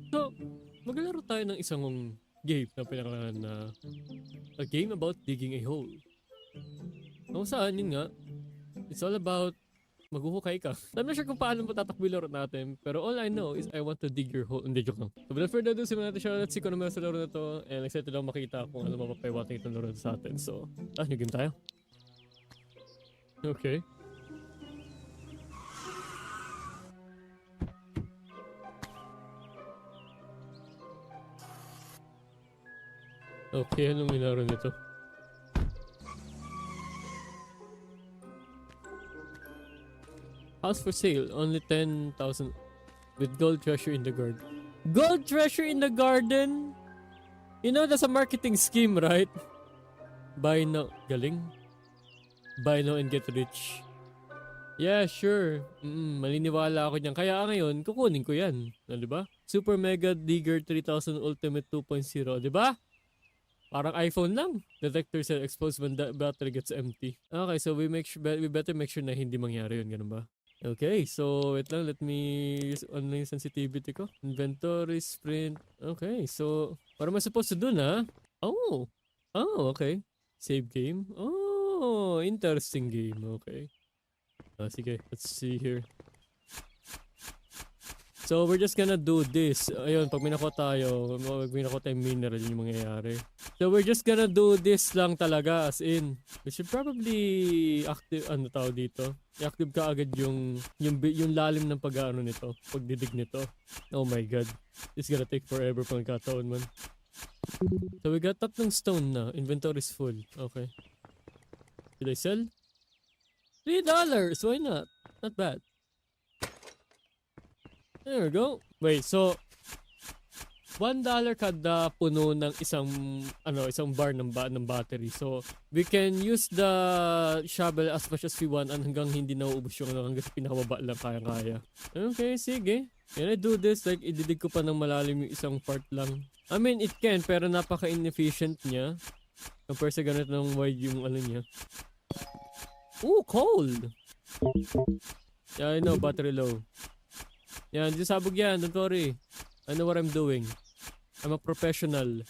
So, maglalaro tayo ng isang game na pinakalan na a game about digging a hole. Kung saan, yun nga, it's all about maghuhukay ka. I'm not sure kung paano matatakbo yung laro natin, pero all I know is I want to dig your hole. Hindi, joke lang. So, without further ado, simulan natin siya. Let's see kung ano meron sa laro na to. And excited lang makita kung ano mapapaiwating itong laro sa atin. So, new game tayo. Okay. Okay, anong nilaro nito? House for sale, only 10,000 with gold treasure in the garden. Gold treasure in the garden? You know, that's a marketing scheme, right? Buy now. Galing. Buy now and get rich. Yeah, sure. Maliniwala ako niyan. Kaya ngayon, kukunin ko yan. Diba? Super Mega Digger 3000 Ultimate 2.0. Diba? Parang iPhone lang. Detector cell exposed when the battery gets empty. Okay, so we better make sure na hindi mangyari yun. Ganun ba? Okay, so wait lang. Let me use online sensitivity ko. Inventory, sprint. Okay, so what am I supposed to do na? Oh, okay. Save game. Oh, interesting game. Okay. Sige, let's see here. So, we're just gonna do this. Ayun, pag minako tayo mineral, yun yung mangyayari. So, we're just gonna do this lang talaga, as in. We should probably active, dito? I-active ka agad yung lalim ng pag-ano nito, pagdidig nito. Oh my god. It's gonna take forever pang kataon man. So, we got tatlong stone na. Inventory is full. Okay. Did I sell? $3! Why not? Not bad. There we go. Wait, so $1 kada puno ng isang bar ng battery. So we can use the shovel as much as we want hanggang hindi nauubos yung hanggang sa pinakababa lang kaya. Okay, sige. Can I do this? Like, ididig ko pa ng malalim yung isang part lang. I mean, it can, pero napaka-inefficient niya. Compare sa ganito ng wide yung niya. Ooh, cold! Yeah, I know, battery low. Yan, di sabog yan, don't worry. I know what I'm doing. I'm a professional.